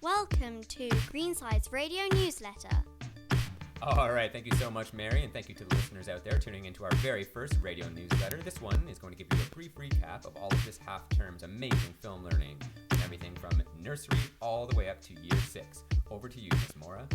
Welcome to Greenside's radio newsletter. All right, thank you so much, Mary, and thank you to the listeners out there tuning into our very first radio newsletter. This one is going to give you a brief recap of all of this half-term's amazing film learning, from everything from nursery all the way up to year 6. Over to you, Miss Mora.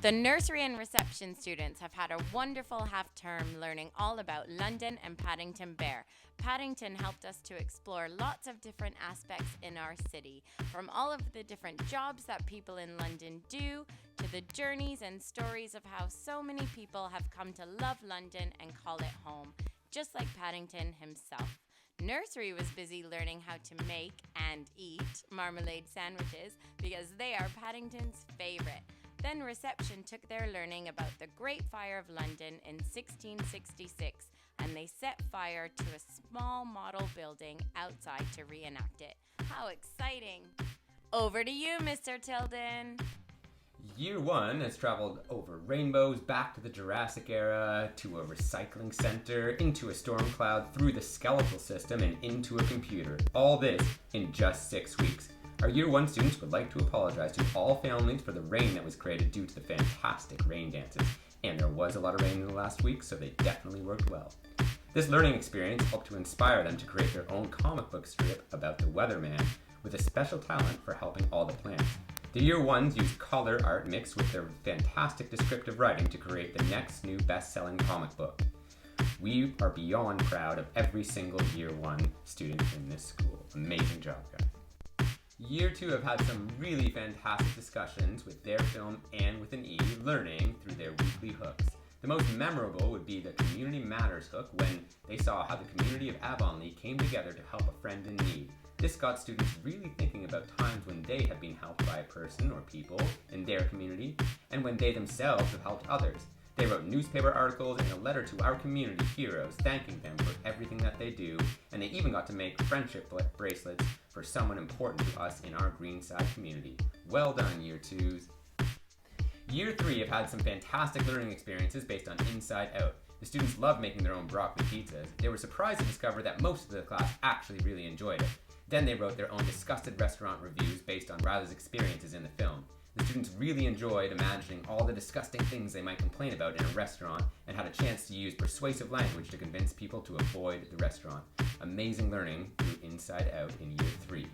The nursery and reception students have had a wonderful half-term learning all about London and Paddington Bear. Paddington helped us to explore lots of different aspects in our city, from all of the different jobs that people in London do, to the journeys and stories of how so many people have come to love London and call it home, just like Paddington himself. Nursery was busy learning how to make and eat marmalade sandwiches because they are Paddington's favorite. Then reception took their learning about the Great Fire of London in 1666, and they set fire to a small model building outside to reenact it. How exciting! Over to you, Mr. Tilden. Year 1 has traveled over rainbows, back to the Jurassic era, to a recycling center, into a storm cloud, through the skeletal system, and into a computer. All this in just 6 weeks. Our Year 1 students would like to apologize to all families for the rain that was created due to the fantastic rain dances. And there was a lot of rain in the last week, so they definitely worked well. This learning experience helped to inspire them to create their own comic book strip about the weatherman, with a special talent for helping all the plants. The Year 1s used color art mixed with their fantastic descriptive writing to create the next new best-selling comic book. We are beyond proud of every single Year 1 student in this school. Amazing job, guys. Year 2 have had some really fantastic discussions with their film and with an E learning through their weekly hooks. The most memorable would be the Community Matters hook when they saw how the community of Avonlea came together to help a friend in need. This got students really thinking about times when they have been helped by a person or people in their community and when they themselves have helped others. They wrote newspaper articles and a letter to our community heroes thanking them for everything that they do, and they even got to make friendship bracelets for someone important to us in our Greenside community. Well done, Year 2s. Year 3 have had some fantastic learning experiences based on Inside Out. The students loved making their own broccoli pizzas. They were surprised to discover that most of the class actually really enjoyed it. Then they wrote their own disgusted restaurant reviews based on Riley's experiences in the film. The students really enjoyed imagining all the disgusting things they might complain about in a restaurant and had a chance to use persuasive language to convince people to avoid the restaurant. Amazing learning through Inside Out in Year 3.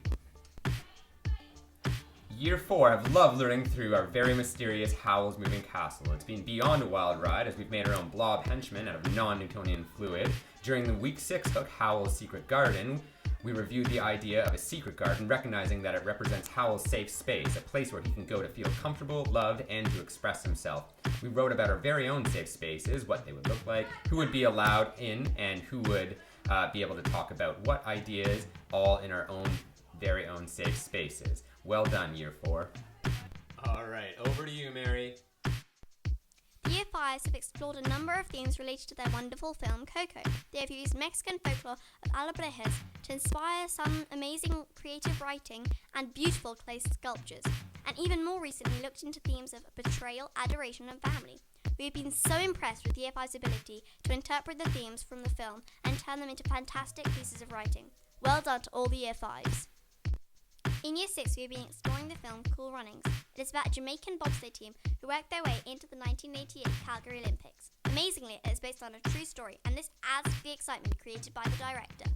Year 4 have loved learning through our very mysterious Howl's Moving Castle. It's been beyond a wild ride as we've made our own blob henchmen out of non-Newtonian fluid. During the Week 6 hook, Howl's Secret Garden, we reviewed the idea of a secret garden, recognizing that it represents Howl's safe space, a place where he can go to feel comfortable, loved, and to express himself. We wrote about our very own safe spaces, what they would look like, who would be allowed in, and who would be able to talk about what ideas, all in our own very own safe spaces. Well done, Year 4. All right, over to you, Mary. The Year 5s have explored a number of themes related to their wonderful film Coco. They have used Mexican folklore of Alabrejas to inspire some amazing creative writing and beautiful clay sculptures, and even more recently looked into themes of betrayal, adoration, and family. We have been so impressed with Year 5's ability to interpret the themes from the film and turn them into fantastic pieces of writing. Well done to all the Year 5s. In Year 6, we have been exploring the film Cool Runnings. It is about a Jamaican bobsleigh team who worked their way into the 1988 Calgary Olympics. Amazingly, it is based on a true story, and this adds to the excitement created by the director.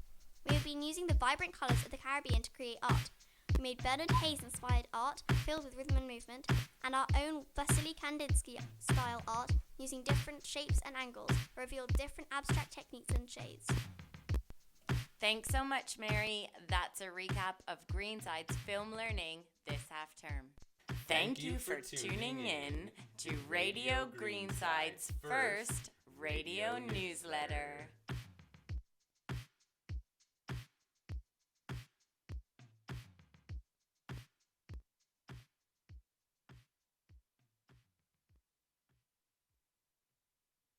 We have been using the vibrant colours of the Caribbean to create art. We made Bernard Hayes-inspired art filled with rhythm and movement, and our own Vasily Kandinsky-style art using different shapes and angles revealed different abstract techniques and shades. Thanks so much, Mary. That's a recap of Greenside's film learning this half-term. Thank you for tuning in to Radio Greenside's first radio newsletter.